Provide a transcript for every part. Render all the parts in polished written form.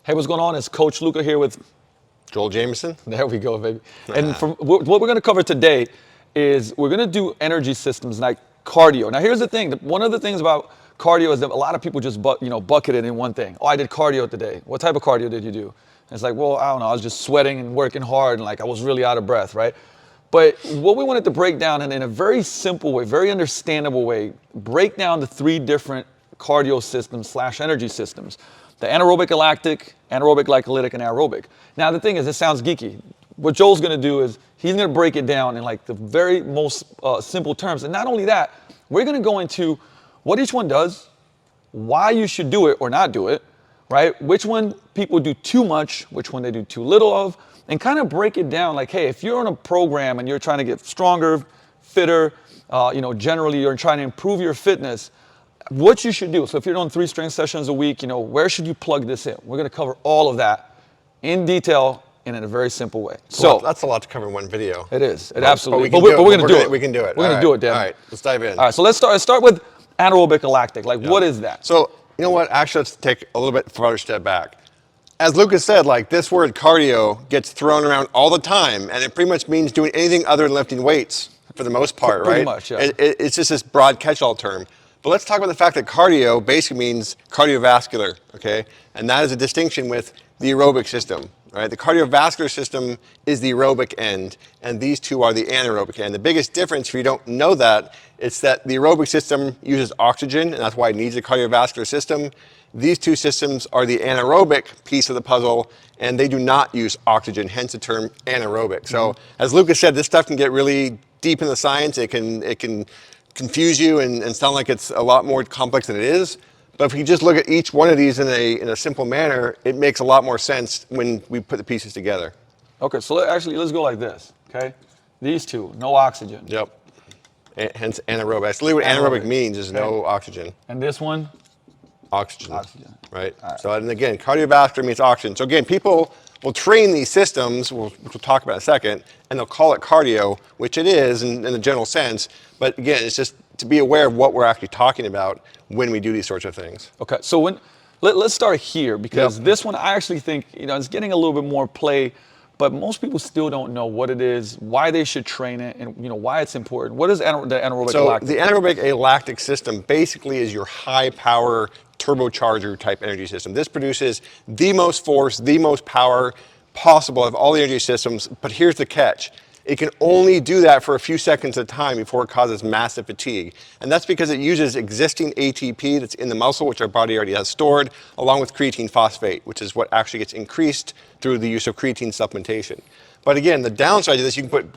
Hey, what's going on? It's Coach Luca here with Joel Jamieson. There we go, baby. And what we're going to cover today is we're going to do energy systems like cardio. Now, here's the thing. One of the things about cardio is that a lot of people just bucket it in one thing. Oh, I did cardio today. What type of cardio did you do? And it's like, well, I don't know. I was just sweating and working hard and like I was really out of breath, right? But what we wanted to break down and in a very simple way, very understandable way, break down the 3 different cardio systems / energy systems. The anaerobic, alactic, anaerobic, glycolytic, and aerobic. Now the thing is, it sounds geeky. What Joel's gonna do is he's gonna break it down in like the very most simple terms. And not only that, we're gonna go into what each one does, why you should do it or not do it, right? Which one people do too much, which one they do too little of, and kind of break it down like, hey, if you're on a program and you're trying to get stronger, fitter, generally you're trying to improve your fitness, what you should do. So if you're doing 3 strength sessions a week, where should you plug this in? We're going to cover all of that in detail and in a very simple way. So that's a lot to cover in one video. It is. It absolutely. But we're going to do it. We can do it. We're going to do it, Dan. All right, let's dive in. All right, so let's start with anaerobic alactic. Like, what is that? So, you know what? Actually, let's take a little bit further step back. As Lucas said, like this word cardio gets thrown around all the time, and it pretty much means doing anything other than lifting weights for the most part, Pretty right? much, yeah. It's just this broad catch-all term. But let's talk about the fact that cardio basically means cardiovascular, okay? And that is a distinction with the aerobic system, right? The cardiovascular system is the aerobic end, and these two are the anaerobic end. The biggest difference, if you don't know that, it's that the aerobic system uses oxygen, and that's why it needs a cardiovascular system. These two systems are the anaerobic piece of the puzzle, and they do not use oxygen, hence the term anaerobic. So, as Lucas said, this stuff can get really deep in the science. It can confuse you and sound like it's a lot more complex than it is. But if you just look at each one of these in a simple manner, it makes a lot more sense when we put the pieces together. Okay, so let's go like this, okay? These two, no oxygen. Yep. Hence anaerobic. That's literally what anaerobic means is no oxygen. And this one? Oxygen. Oxygen. Right? So, and again, cardiovascular means oxygen. So again, people will train these systems, which we'll talk about in a second, and they'll call it cardio, which it is in the general sense. But again, it's just to be aware of what we're actually talking about when we do these sorts of things. Okay, so let's start here because this one I actually think it's getting a little bit more play, but most people still don't know what it is, why they should train it, and why it's important. What is the anaerobic alactic? So the anaerobic alactic system basically is your high power turbocharger type energy system. This produces the most force, the most power possible of all the energy systems, but here's the catch. It can only do that for a few seconds at a time before it causes massive fatigue. And that's because it uses existing ATP that's in the muscle, which our body already has stored, along with creatine phosphate, which is what actually gets increased through the use of creatine supplementation. But again, the downside of this, you can put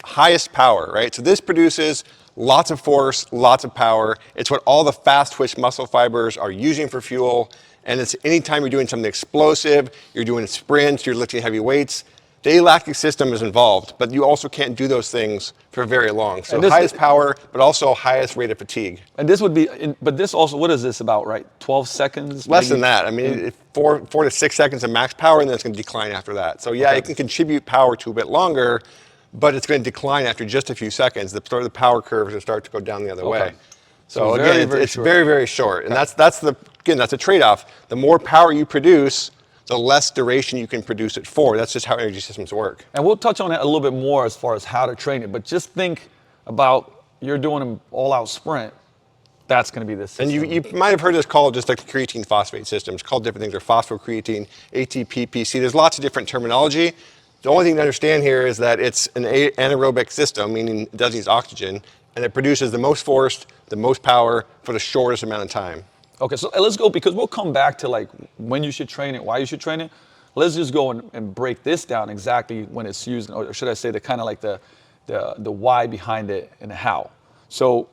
highest power, right? So this produces lots of force, lots of power. It's what all the fast twitch muscle fibers are using for fuel. And it's anytime you're doing something explosive, you're doing sprints, you're lifting heavy weights, the alactic system is involved, but you also can't do those things for very long. So highest power, but also highest rate of fatigue. And this would be, but this also, what is this about, right? 12 seconds? Less than that. I mean, 4 to 6 seconds of max power, and then it's going to decline after that. So yeah, it can contribute power to a bit longer, but it's going to decline after just a few seconds. The power curve is going to start to go down the other way. So again, it's very, very short. And that's a trade-off. The more power you produce, the less duration you can produce it for. That's just how energy systems work. And we'll touch on that a little bit more as far as how to train it. But just think about you're doing an all-out sprint. That's going to be this system. And you might have heard this called just like the creatine phosphate system. It's called different things. They're phosphocreatine, ATP, PC. There's lots of different terminology. The only thing to understand here is that it's an anaerobic system, meaning it doesn't use oxygen, and it produces the most force, the most power for the shortest amount of time. Okay, so let's go, because we'll come back to like when you should train it, why you should train it. Let's just go and break this down exactly when it's used, or should I say the kind of like the why behind it and the how. So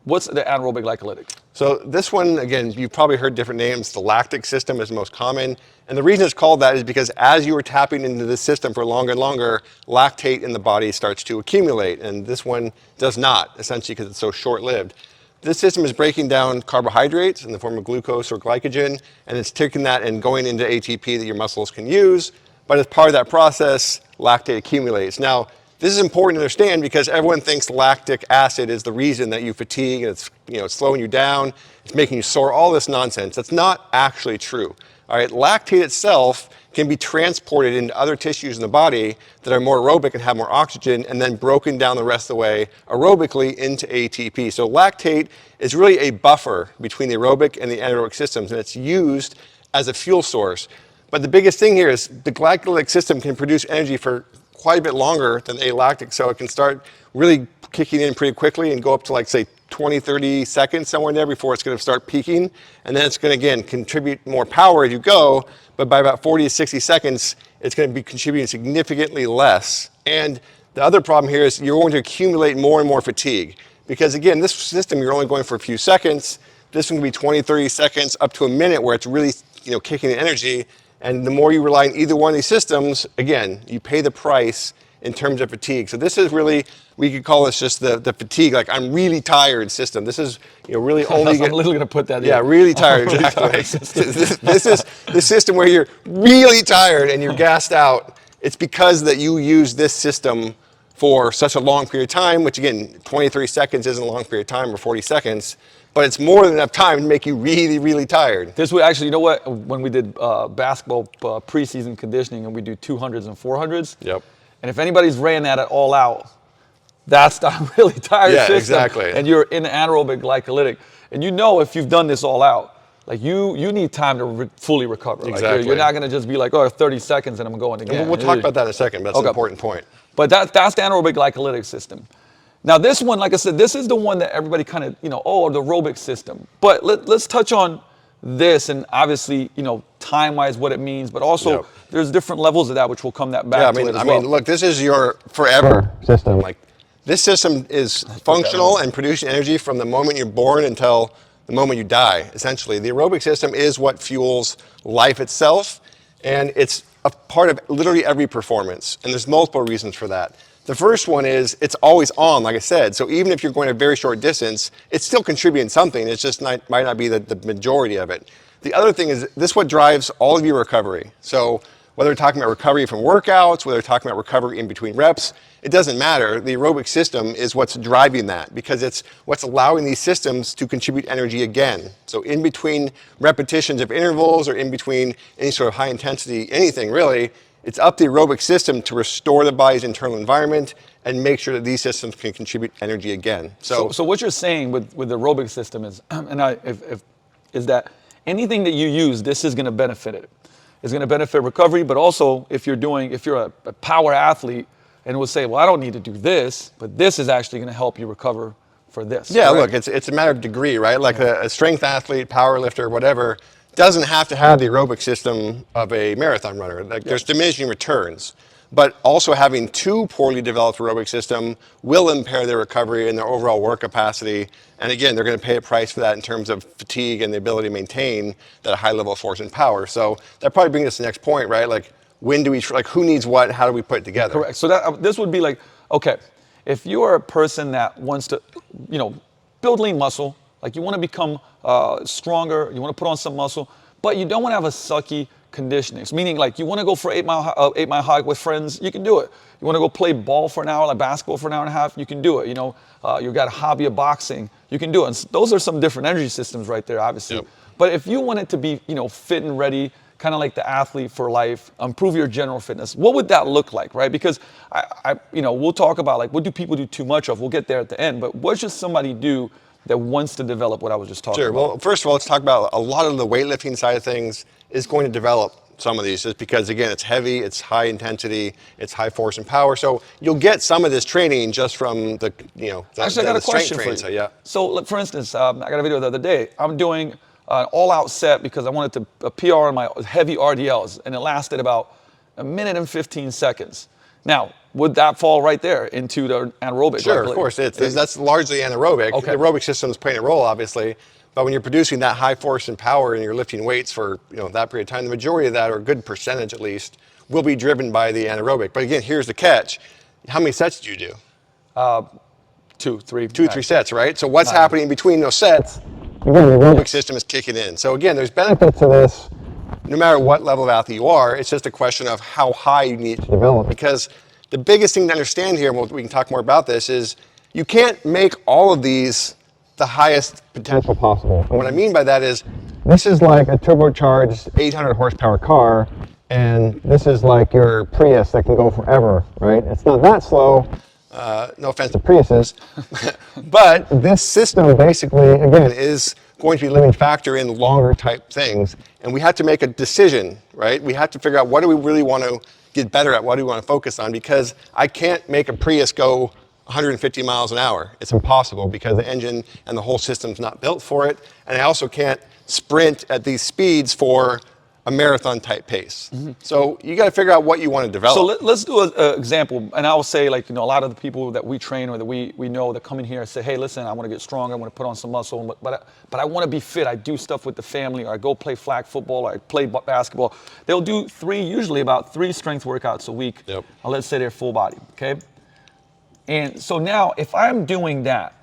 what's the anaerobic glycolytic? So this one, again, you've probably heard different names. The lactic system is the most common. And the reason it's called that is because as you are tapping into this system for longer and longer, lactate in the body starts to accumulate. And this one does not, essentially because it's so short-lived. This system is breaking down carbohydrates in the form of glucose or glycogen, and it's taking that and going into ATP that your muscles can use. But as part of that process, lactate accumulates. Now, this is important to understand because everyone thinks lactic acid is the reason that you fatigue and it's slowing you down, it's making you sore, all this nonsense. That's not actually true. All right, lactate itself can be transported into other tissues in the body that are more aerobic and have more oxygen, and then broken down the rest of the way aerobically into ATP. So lactate is really a buffer between the aerobic and the anaerobic systems, and it's used as a fuel source. But the biggest thing here is the glycolytic system can produce energy for quite a bit longer than alactic, so it can start really kicking in pretty quickly and go up to, like, say 20, 30 seconds, somewhere in there, before it's going to start peaking. And then it's going to, again, contribute more power as you go, but by about 40 to 60 seconds, it's going to be contributing significantly less. And the other problem here is you're going to accumulate more and more fatigue. Because again, this system, you're only going for a few seconds. This one can be 20, 30 seconds, up to a minute, where it's really, kicking in energy. And the more you rely on either one of these systems, again, you pay the price in terms of fatigue. So this is really, we could call this just the fatigue, like, I'm really tired system. This is, really only. I'm literally going to put that in. Yeah, really tired, exactly. This is the system where you're really tired and you're gassed out. It's because that you use this system for such a long period of time, which again, 23 seconds isn't a long period of time, or 40 seconds, but it's more than enough time to make you really, really tired. This would actually, you know what, when we did basketball preseason conditioning, and we do 200s and 400s. Yep. And if anybody's ran that at all out, that's the really tired system. Exactly. And you're in anaerobic glycolytic. And if you've done this all out, like you need time to fully recover. Exactly. Like you're not going to just be like, 30 seconds and I'm going again. And we'll talk about that in a second, but that's an important point. But that's the anaerobic glycolytic system. Now this one, like I said, this is the one that everybody kind of, the aerobic system. But let's touch on this, and obviously, time-wise what it means, but also there's different levels of that, which we'll come back to it as well. Look, this is your forever system. Like, this system is functional and producing energy from the moment you're born until the moment you die, essentially. The aerobic system is what fuels life itself, and it's a part of literally every performance, and there's multiple reasons for that. The first one is it's always on, like I said, so even if you're going a very short distance, it's still contributing something. It's just might not be the majority of it. The other thing is this is what drives all of your recovery. So whether we're talking about recovery from workouts, whether we're talking about recovery in between reps, it doesn't matter. The aerobic system is what's driving that, because it's what's allowing these systems to contribute energy again. So in between repetitions of intervals, or in between any sort of high intensity, anything really, it's up to the aerobic system to restore the body's internal environment and make sure that these systems can contribute energy again. So what you're saying with the aerobic system is, is that anything that you use, this is going to benefit it. It's going to benefit recovery, but also if you're a power athlete, and we'll say, well, I don't need to do this, but this is actually going to help you recover for this. Yeah, correct? look, it's a matter of degree, right? Like a strength athlete, power lifter, whatever, doesn't have to have the aerobic system of a marathon runner. Like, there's diminishing returns. But also having too poorly developed aerobic system will impair their recovery and their overall work capacity. And again, they're going to pay a price for that in terms of fatigue and the ability to maintain that high level of force and power. So that probably brings us to the next point, right? Like, when do we, who needs what? How do we put it together? Correct. So this would be like, okay, if you are a person that wants to, build lean muscle, like you want to become stronger, you want to put on some muscle, but you don't want to have a sucky conditioning. So meaning, like, you want to go for 8 mile hike with friends, you can do it. You want to go play ball for an hour, like basketball for an hour and a half, you can do it. You've got a hobby of boxing, you can do it. And those are some different energy systems right there, obviously. Yep. But if you want it to be, fit and ready, kind of like the athlete for life, improve your general fitness, what would that look like, right? Because we'll talk about, like, what do people do too much of? We'll get there at the end, but what should somebody do that wants to develop what I was just talking about? Sure. Well, first of all, let's talk about a lot of the weightlifting side of things is going to develop some of these, just because, again, it's heavy, it's high intensity, it's high force and power. So you'll get some of this training just from the, Actually, I got a question for you. So, yeah. So, look, for instance, I got a video the other day. I'm doing an all-out set because I wanted to PR on my heavy RDLs, and it lasted about 1 minute and 15 seconds. Now, would that fall right there into the anaerobic? Sure, of course. That's largely anaerobic. Okay. The aerobic system is playing a role, obviously. But when you're producing that high force and power and you're lifting weights for that period of time, the majority of that, or a good percentage at least, will be driven by the anaerobic. But again, here's the catch. How many sets do you do? 2, 3. 2, 3 sets, right? So what's happening between those sets? Again, the aerobic system is kicking in. So again, there's benefits to this no matter what level of athlete you are. It's just a question of how high you need to develop. Because the biggest thing to understand here, and we can talk more about this, is you can't make all of these the highest potential possible. And what I mean by that is this is like a turbocharged 800 horsepower car, and this is like your Prius that can go forever, right? It's not that slow. No offense to Priuses, but this system basically, again, is going to be a limiting factor in longer type things. And we have to make a decision, right? We have to figure out what do we really want to get better at, what do we want to focus on, because I can't make a Prius go 150 miles an hour. It's impossible because the engine and the whole system's not built for it. And I also can't sprint at these speeds for a marathon type pace. So you got to figure out what you want to develop. So let's do an example. And I will say, like, a lot of the people that we train or that we know that come in here and say, hey, listen, I want to get stronger. I want to put on some muscle, but I want to be fit. I do stuff with the family, or I go play flag football, or I play basketball. They'll do usually about three strength workouts a week. Yep. Let's say they're full body, okay? And so now if I'm doing that,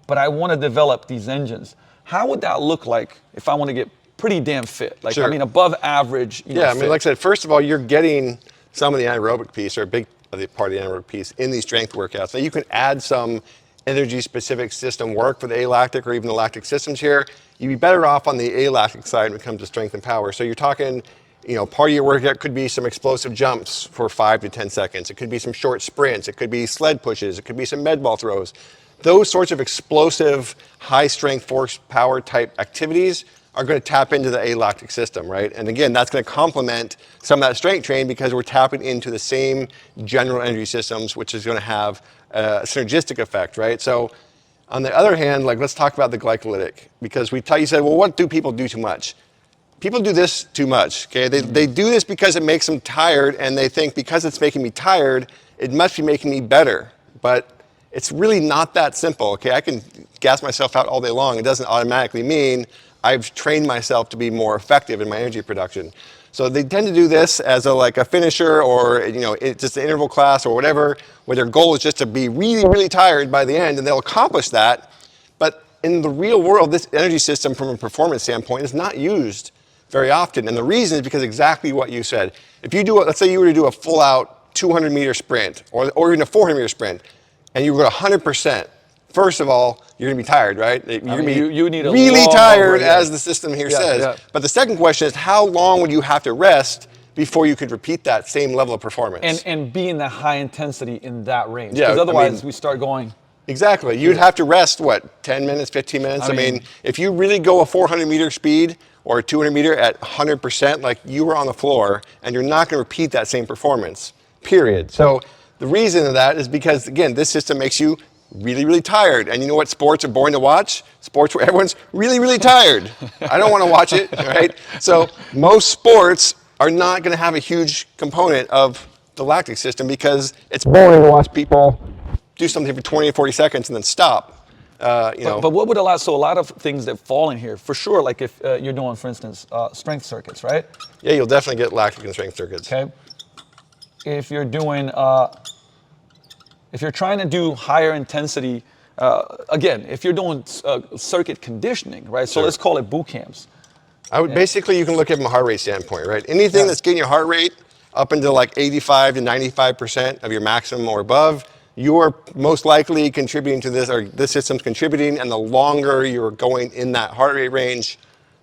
but I want to develop these engines, how would that look like if I want to get pretty damn fit? Like, Sure. I mean, above average. Yeah, I mean, fit. like I said, first of all, you're getting some of the anaerobic piece, or a big part of the anaerobic piece, in these strength workouts. Now, you can add some energy-specific system work for the alactic or even the lactic systems here. You'd be better off on the alactic side when it comes to strength and power. So you're talking, part of your workout could be some explosive jumps for 5 to 10 seconds. It could be some short sprints. It could be sled pushes. It could be some med ball throws. Those sorts of explosive, high-strength force power type activities are going to tap into the alactic system, right? And again, that's going to complement some of that strength training because we're tapping into the same general energy systems, which is going to have a synergistic effect, right? So on the other hand, like, let's talk about the glycolytic, because you said, well, what do people do too much? People do this too much, okay? They do this because it makes them tired, and they think because it's making me tired, it must be making me better. But it's really not that simple, okay? I can gas myself out all day long. It doesn't automatically mean I've trained myself to be more effective in my energy production. So they tend to do this as a finisher, or it's just an interval class or whatever, where their goal is just to be really, really tired by the end, and they'll accomplish that. But in the real world, this energy system from a performance standpoint is not used very often. And the reason is because exactly what you said. If you let's say you were to do a full out 200 meter sprint, or even a 400 meter sprint, and you were 100%, first of all, you're going to be tired, right? You're going to be you need a really long tired, break, yeah. as the system here says. Yeah. But the second question is, how long would you have to rest before you could repeat that same level of performance? And be in that high intensity in that range. Yeah, Because otherwise we start going. Exactly. You'd have to rest, 10 minutes, 15 minutes? I mean, if you really go a 400 meter speed or a 200 meter at 100%, like, you were on the floor, and you're not going to repeat that same performance, period. So the reason of that is because, again, this system makes you really, really tired. And you know what sports are boring to watch? Sports where everyone's really, really tired. I don't want to watch it, right? So most sports are not going to have a huge component of the lactic system because it's boring to watch people do something for 20 or 40 seconds and then stop. But what would allow, so a lot of things that fall in here, for sure, like if you're doing, for instance, strength circuits, right? Yeah, you'll definitely get lactic in strength circuits. Okay. If you're doing, if you're trying to do higher intensity, again, if you're doing circuit conditioning, right? So Sure. let's call it boot camps. Basically, you can look at it from a heart rate standpoint, right? Anything that's getting your heart rate up into like 85 to 95% of your maximum or above, you are most likely contributing to this, or this system's contributing, and the longer you're going in that heart rate range,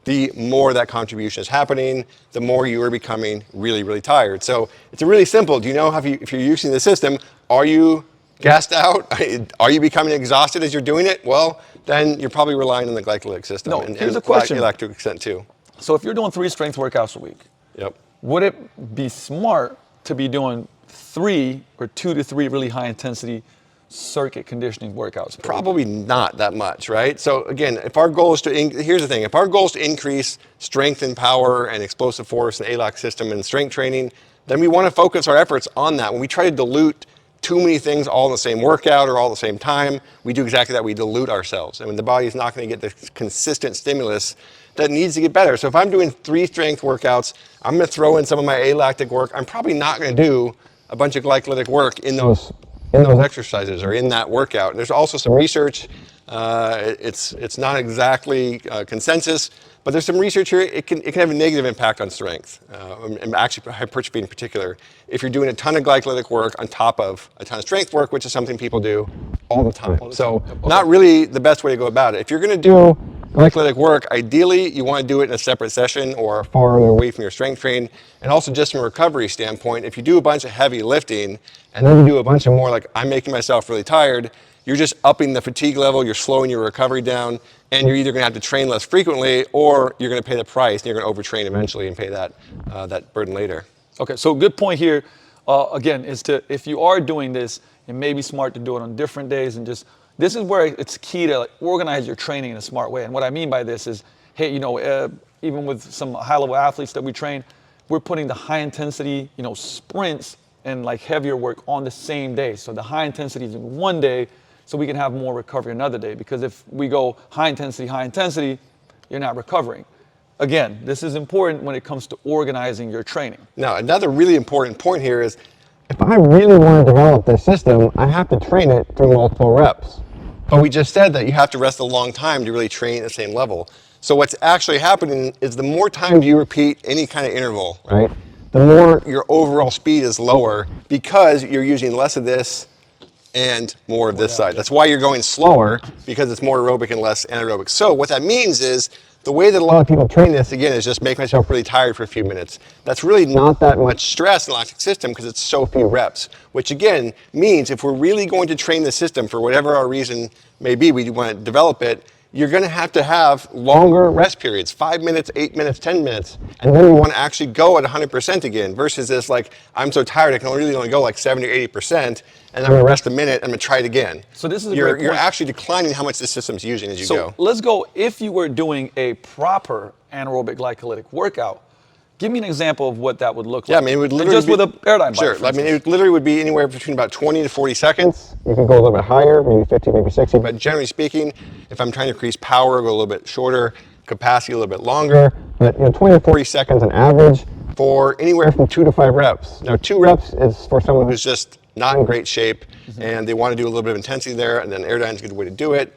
the more that contribution is happening, the more you are becoming really, really tired. So it's really simple. Do you know if you're using the system, are you gassed out? Are you becoming exhausted as you're doing it? Well, then you're probably relying on the glycolytic system. No, and here's a question. Electric extent too. So if you're doing 3 strength workouts a week, Yep. would it be smart to be doing 2 to 3 really high intensity circuit conditioning workouts? Probably not that much, right? So again, if our goal is here's the thing, if our goal is to increase strength and power and explosive force and ALAC system and strength training, then we want to focus our efforts on that. When we try to dilute too many things all in the same workout or all at the same time, we do exactly that. We dilute ourselves. And the body is not going to get the consistent stimulus that needs to get better. So if I'm doing 3 strength workouts, I'm going to throw in some of my alactic work. I'm probably not going to do a bunch of glycolytic work in those exercises or in that workout. And there's also some research. It's not exactly consensus, but there's some research here. It can have a negative impact on strength, and actually hypertrophy in particular. If you're doing a ton of glycolytic work on top of a ton of strength work, which is something people do all the time. So not really the best way to go about it. If you're going to do glycolytic work, ideally you want to do it in a separate session or farther away from your strength train. And also just from a recovery standpoint, if you do a bunch of heavy lifting and then you do a bunch of more like I'm making myself really tired, you're just upping the fatigue level, you're slowing your recovery down, and you're either going to have to train less frequently or you're going to pay the price and you're going to overtrain eventually and pay that burden later. Okay, so good point here, again, is to, if you are doing this, it may be smart to do it on different days and just, this is where it's key to like, organize your training in a smart way. And what I mean by this is, hey, even with some high-level athletes that we train, we're putting the high intensity, sprints and like heavier work on the same day. So the high intensity is in one day, so we can have more recovery another day. Because if we go high intensity, you're not recovering. Again, this is important when it comes to organizing your training. Now, another really important point here is, if I really want to develop this system, I have to train it through multiple reps. But we just said that you have to rest a long time to really train at the same level. So what's actually happening is the more times you repeat any kind of interval, right, the more your overall speed is lower because you're using less of this and more of this side. That's why you're going slower, because it's more aerobic and less anaerobic. So what that means is, the way that a lot of people train this, again, is just make myself really tired for a few minutes. That's really not that much stress in the lactic system because it's so few reps, which again means if we're really going to train the system for whatever our reason may be, we want to develop it, you're going to have longer rest periods, 5 minutes, 8 minutes, 10 minutes, and then you want to actually go at 100% again versus this like, I'm so tired I can really only go like 70 or 80%, and I'm going to rest a minute and I'm going to try it again. So this is a great point. You're actually declining how much the system's using as you go. So let's go, if you were doing a proper anaerobic glycolytic workout, give me an example of what that would look like. Yeah, I mean, it would literally just with a paradigm bike. Sure, I mean, it literally would be anywhere between about 20 to 40 seconds. You can go a little bit higher, maybe 50, maybe 60, but generally speaking, if I'm trying to increase power, go a little bit shorter, capacity a little bit longer, but 20 to 40 seconds on average for anywhere from 2 to 5 reps. Now, 2 reps is for someone who's just not in great shape and they want to do a little bit of intensity there, and then Aerodyne's a good way to do it.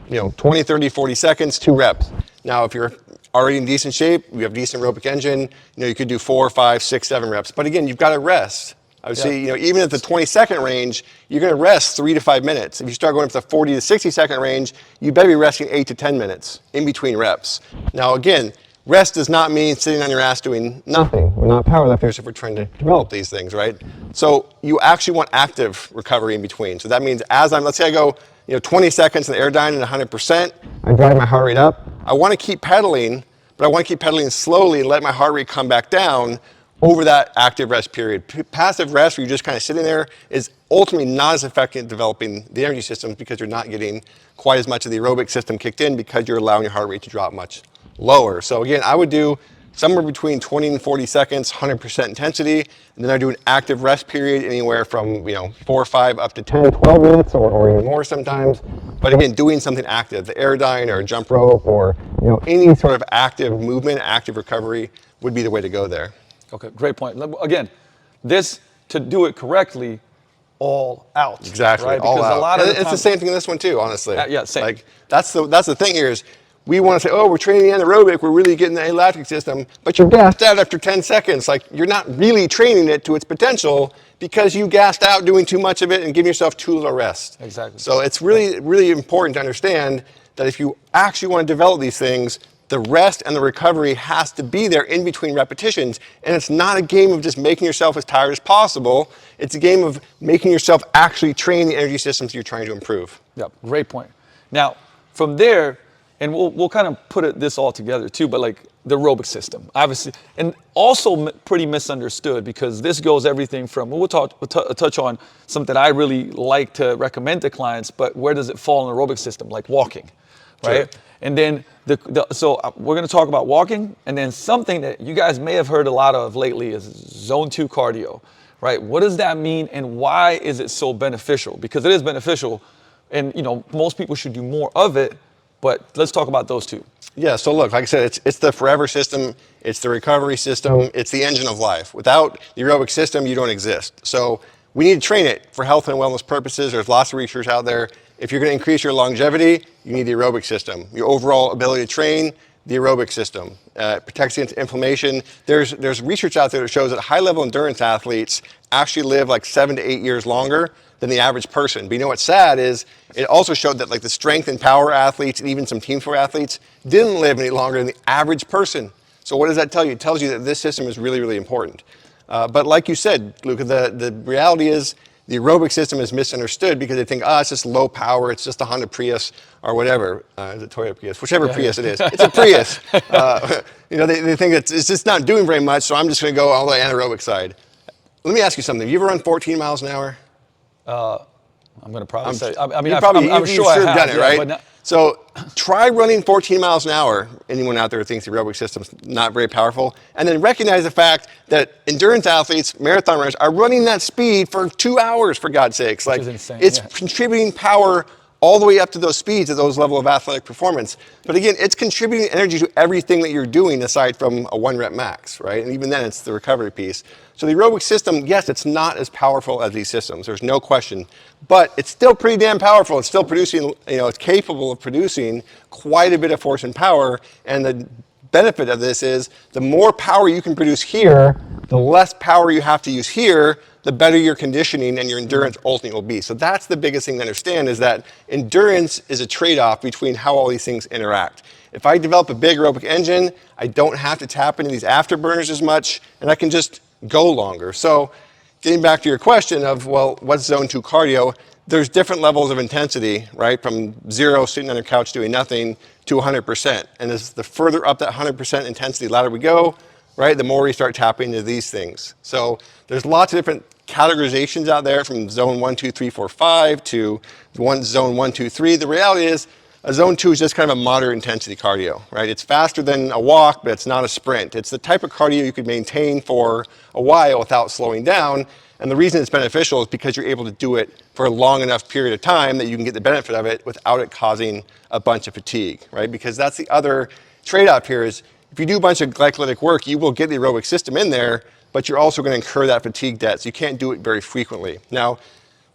20, 30, 40 seconds, 2 reps. Now, if you're already in decent shape, you have decent aerobic engine, you could do 4, 5, 6, 7 reps. But again, you've got to rest. I would say, even at the 20-second range, you're going to rest 3 to 5 minutes. If you start going up to the 40 to 60-second range, you better be resting 8 to 10 minutes in between reps. Now, again, rest does not mean sitting on your ass doing nothing. We're not powerlifters if we're trying to develop these things, right? So you actually want active recovery in between. So that means let's say I go 20 seconds in the Aerodyne at 100%, I drive my heart rate up. I want to keep pedaling, but I want to keep pedaling slowly and let my heart rate come back down over that active rest period. Passive rest, where you're just kind of sitting there, is ultimately not as effective at developing the energy systems because you're not getting quite as much of the aerobic system kicked in because you're allowing your heart rate to drop much lower. So again, I would do somewhere between 20 and 40 seconds, 100% intensity, and then I do an active rest period anywhere from 4 or 5 up to 10, 12 minutes or even more sometimes. But again, doing something active, the Aerodyne or a jump rope or any sort of active movement, active recovery would be the way to go there. Okay, great point. Again, this, to do it correctly, all out. Exactly, right? all because out. A lot of it's the same thing in this one too, honestly. Yeah, same. Like that's the thing here is, we want to say, oh, we're training anaerobic, we're really getting the alactic system, but you're gassed out after 10 seconds. Like, you're not really training it to its potential because you gassed out doing too much of it and giving yourself too little rest. Exactly. So it's really, really important to understand that if you actually want to develop these things, the rest and the recovery has to be there in between repetitions. And it's not a game of just making yourself as tired as possible. It's a game of making yourself actually train the energy systems you're trying to improve. Yep, great point. Now, from there, and we'll kind of put this all together too, but like the aerobic system, obviously, and also pretty misunderstood because this goes everything from, we'll touch on something that I really like to recommend to clients, but where does it fall in the aerobic system? Like walking, right? Sure. And then, so we're going to talk about walking, and then something that you guys may have heard a lot of lately is zone 2 cardio, right? What does that mean and why is it so beneficial? Because it is beneficial, and most people should do more of it. But let's talk about those two. Yeah, so look, like I said, it's the forever system, it's the recovery system, it's the engine of life. Without the aerobic system, you don't exist. So we need to train it for health and wellness purposes. There's lots of research out there. If you're going to increase your longevity, you need the aerobic system. Your overall ability to train, the aerobic system. Protects against inflammation. There's research out there that shows that high-level endurance athletes actually live like 7 to 8 years longer than the average person. But you know what's sad is it also showed that like the strength and power athletes and even some team sport athletes didn't live any longer than the average person. So what does that tell you? It tells you that this system is really, really important. But like you said, Luca, the reality is the aerobic system is misunderstood because they think, it's just low power, it's just a Honda Prius or whatever. Is it Toyota Prius? Whichever Prius it is. It's a Prius. They think it's just not doing very much, so I'm just going to go on the anaerobic side. Let me ask you something. Have you ever run 14 miles an hour? I'm going to probably say, I'm sure I have done it, right? But so try running 14 miles an hour. Anyone out there who thinks the aerobic system's not very powerful, and then recognize the fact that endurance athletes, marathon runners, are running that speed for 2 hours, for God's sakes. Which is insane, it's contributing power all the way up to those speeds at those level of athletic performance. But again, it's contributing energy to everything that you're doing aside from a 1 rep max, right? And even then, it's the recovery piece. So the aerobic system, yes, it's not as powerful as these systems. There's no question. But it's still pretty damn powerful. It's still producing, it's capable of producing quite a bit of force and power. And the benefit of this is the more power you can produce here, the less power you have to use here, the better your conditioning and your endurance ultimately will be. So that's the biggest thing to understand, is that endurance is a trade-off between how all these things interact. If I develop a big aerobic engine, I don't have to tap into these afterburners as much, and I can just go longer. So getting back to your question of, well, what's zone 2 cardio? There's different levels of intensity, right? From 0, sitting on your couch doing nothing, to 100%. And as the further up that 100% intensity ladder we go, right, the more we start tapping into these things. So there's lots of different categorizations out there, from zone 1, 2, 3, 4, 5 to zone 1, 2, 3. The reality is a zone 2 is just kind of a moderate intensity cardio, right? It's faster than a walk, but it's not a sprint. It's the type of cardio you could maintain for a while without slowing down. And the reason it's beneficial is because you're able to do it for a long enough period of time that you can get the benefit of it without it causing a bunch of fatigue, right? Because that's the other trade-off here, is if you do a bunch of glycolytic work, you will get the aerobic system in there, but you're also going to incur that fatigue debt, so you can't do it very frequently. Now,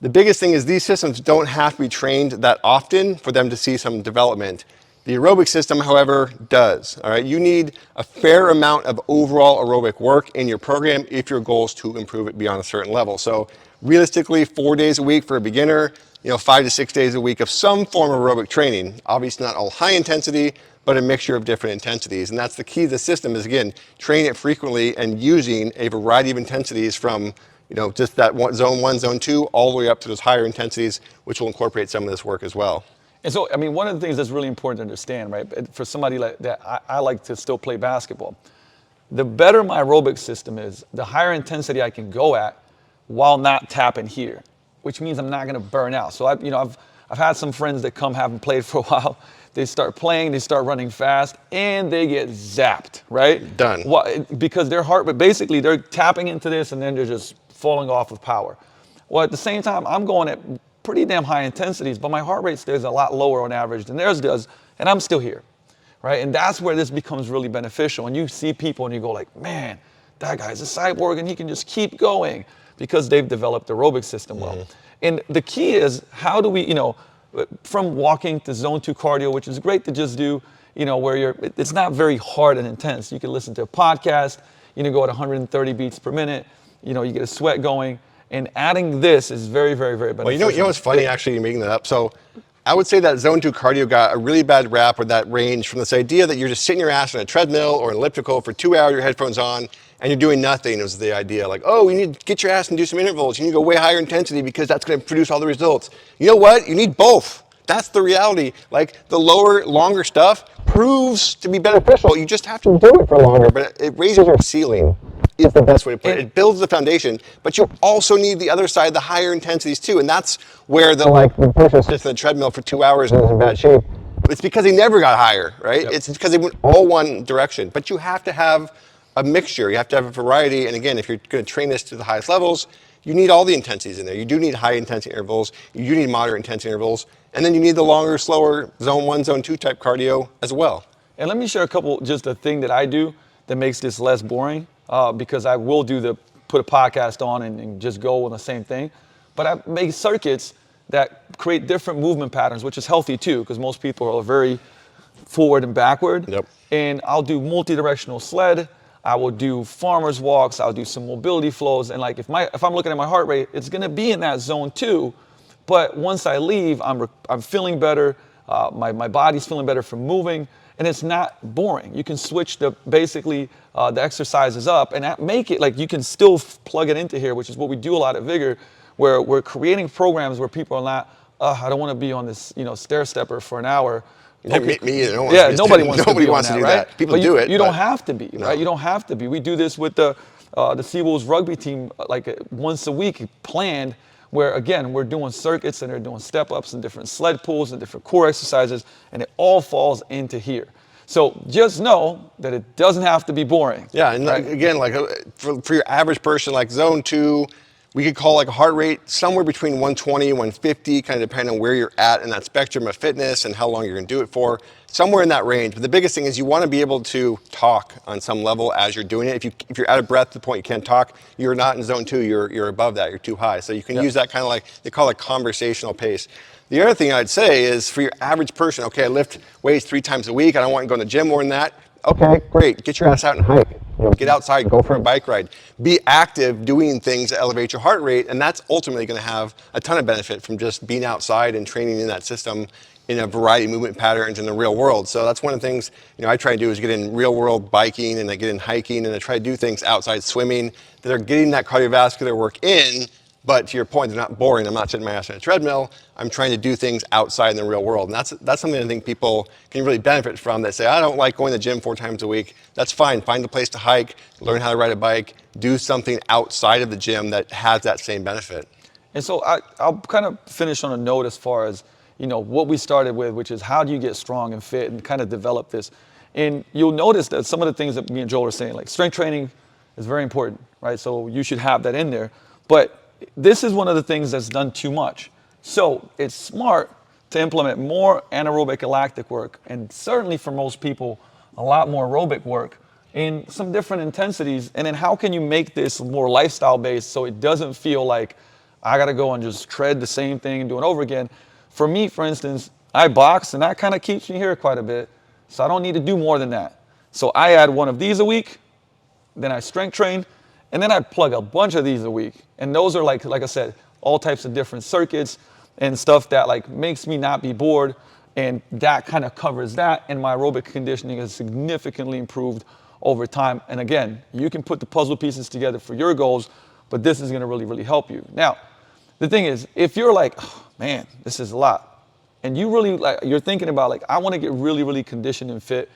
the biggest thing is these systems don't have to be trained that often for them to see some development. The aerobic system, however, does. All right, you need a fair amount of overall aerobic work in your program if your goal is to improve it beyond a certain level. So realistically, 4 days a week for a beginner, 5 to 6 days a week of some form of aerobic training. Obviously not all high intensity, but a mixture of different intensities. And that's the key to the system, is again, train it frequently and using a variety of intensities from just that zone 1, zone 2, all the way up to those higher intensities, which will incorporate some of this work as well. And so, one of the things that's really important to understand, right, for somebody like that, I like to still play basketball. The better my aerobic system is, the higher intensity I can go at while not tapping here, which means I'm not going to burn out. So I've had some friends that come, haven't played for a while. They start playing, they start running fast, and they get zapped, right? Done. Because their heart, but basically they're tapping into this and then they're just falling off with power. Well, at the same time, I'm going at pretty damn high intensities, but my heart rate stays a lot lower on average than theirs does, and I'm still here, right? And that's where this becomes really beneficial. And you see people and you go like, man, that guy's a cyborg and he can just keep going, because they've developed the aerobic system well. And the key is, how do we, from walking to zone 2 cardio, which is great to just do, where it's not very hard and intense. You can listen to a podcast, go at 130 beats per minute, you get a sweat going, and adding this is very, very, very beneficial. Well, you know what's funny, actually, you're making that up. So I would say that zone 2 cardio got a really bad rap, or that range, from this idea that you're just sitting your ass on a treadmill or an elliptical for 2 hours, your headphones on, and you're doing nothing. It was the idea, like, oh, you need to get your ass and do some intervals. You need to go way higher intensity because that's going to produce all the results. You know what? You need both. That's the reality. Like, the lower, longer stuff proves to be beneficial. You just have to do it for longer, but it raises your ceiling. Is the best way to put it. It builds the foundation, but you also need the other side, the higher intensities too, and that's where the person sits on the treadmill for 2 hours and is in bad shape. It's because he never got higher, right? Yep. It's because they went all one direction. But you have to have a mixture. You have to have a variety. And again, if you're going to train this to the highest levels, you need all the intensities in there. You do need high intensity intervals. You do need moderate intensity intervals. And then you need the longer, slower zone 1, zone 2 type cardio as well. And let me share just a thing that I do that makes this less boring. Because I will put a podcast on and just go on the same thing. But I make circuits that create different movement patterns, which is healthy too, because most people are very forward and backward. Yep. And I'll do multi-directional sled. I will do farmer's walks, I'll do some mobility flows, and like if I'm looking at my heart rate, it's gonna be in that zone too. But once I leave, I'm feeling better, my body's feeling better from moving, and it's not boring. You can switch basically the exercises up and make it like you can still plug it into here, which is what we do a lot at Vigor, where we're creating programs where people are not, I don't want to be on this, stair stepper for an hour. Okay. Me either. Nobody wants to be on that, right? People but do it. You don't have to be, right? You don't have to be. We do this with the Seawolves rugby team like once a week planned, where again, we're doing circuits and they're doing step ups and different sled pulls and different core exercises, and it all falls into here. So just know that it doesn't have to be boring. Yeah, and right? again, like for your average person, like zone 2, we could call like a heart rate somewhere between 120 and 150, kind of depending on where you're at in that spectrum of fitness and how long you're gonna do it for, somewhere in that range. But the biggest thing is you wanna be able to talk on some level as you're doing it. If you're out of breath to the point you can't talk, you're not in zone 2, you're above that, you're too high. So you can use that kind of like, they call it conversational pace. The other thing I'd say is for your average person, okay, I lift weights 3 times a week, I don't want to go to the gym more than that. Okay, great, get your ass out and hike. Get outside, go for a bike ride. Be active doing things that elevate your heart rate, and that's ultimately gonna have a ton of benefit from just being outside and training in that system in a variety of movement patterns in the real world. So that's one of the things I try to do is get in real world biking, and I get in hiking, and I try to do things outside swimming that are getting that cardiovascular work in. But to your point, they're not boring. I'm not sitting my ass on a treadmill. I'm trying to do things outside in the real world. And that's something I think people can really benefit from that say, I don't like going to the gym 4 times a week. That's fine. Find a place to hike, learn how to ride a bike, do something outside of the gym that has that same benefit. And so I'll kind of finish on a note as far as, what we started with, which is how do you get strong and fit and kind of develop this. And you'll notice that some of the things that me and Joel are saying, like strength training is very important, right? So you should have that in there. But this is one of the things that's done too much. So it's smart to implement more anaerobic alactic work, and certainly for most people, a lot more aerobic work in some different intensities. And then how can you make this more lifestyle based so it doesn't feel like I gotta go and just tread the same thing and do it over again. For me, for instance, I box and that kind of keeps me here quite a bit. So I don't need to do more than that. So I add one of these a week, then I strength train, and then I plug a bunch of these a week. And those are like I said, all types of different circuits and stuff that like makes me not be bored. And that kind of covers that. And my aerobic conditioning has significantly improved over time. And again, you can put the puzzle pieces together for your goals, but this is gonna really, really help you. Now, the thing is, if you're like, oh, man, this is a lot, and you really you're thinking about like, I wanna get really, really conditioned and fit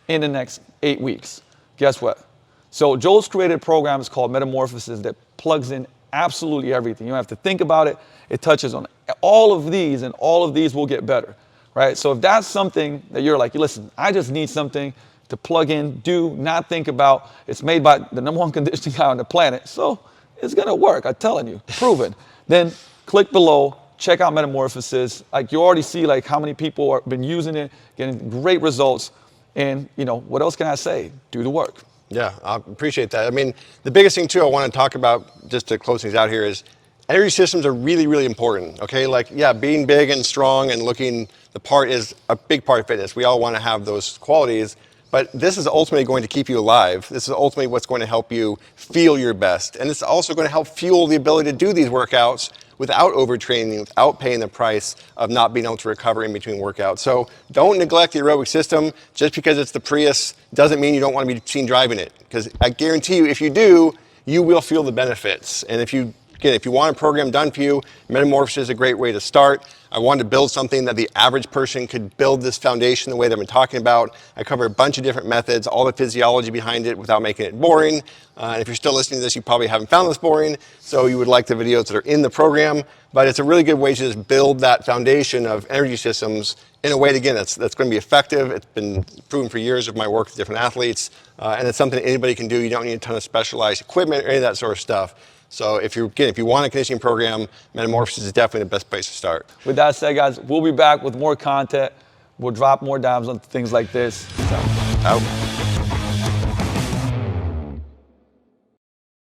in the next 8 weeks, guess what? So Joel's created a program, it's called Metamorphosis, that plugs in absolutely everything. You don't have to think about it. It touches on all of these, and all of these will get better, right? So if that's something that you're like, listen, I just need something to plug in, do, not think about. It's made by the #1 conditioning guy on the planet, so it's gonna work, I'm telling you, proven. Then click below, check out Metamorphosis. Like you already see like how many people have been using it, getting great results. And what else can I say? Do the work. Yeah, I appreciate that. I mean, the biggest thing too I want to talk about just to close things out here is energy systems are really, really important, okay? Like, yeah, being big and strong and looking the part is a big part of fitness. We all want to have those qualities, but this is ultimately going to keep you alive. This is ultimately what's going to help you feel your best. And it's also going to help fuel the ability to do these workouts without overtraining, without paying the price of not being able to recover in between workouts. So don't neglect the aerobic system. Just because it's the Prius doesn't mean you don't want to be seen driving it. Because I guarantee you, if you do, you will feel the benefits. And if you want a program done for you, Metamorphosis is a great way to start. I wanted to build something that the average person could build this foundation the way that I've been talking about. I cover a bunch of different methods, all the physiology behind it without making it boring. And if you're still listening to this, you probably haven't found this boring, so you would like the videos that are in the program. But it's a really good way to just build that foundation of energy systems in a way that, again, that's going to be effective. It's been proven for years of my work with different athletes, and it's something anybody can do. You don't need a ton of specialized equipment or any of that sort of stuff. So if you want a conditioning program, Metamorphosis is definitely the best place to start. With that said, guys, we'll be back with more content. We'll drop more dimes on things like this. So, out.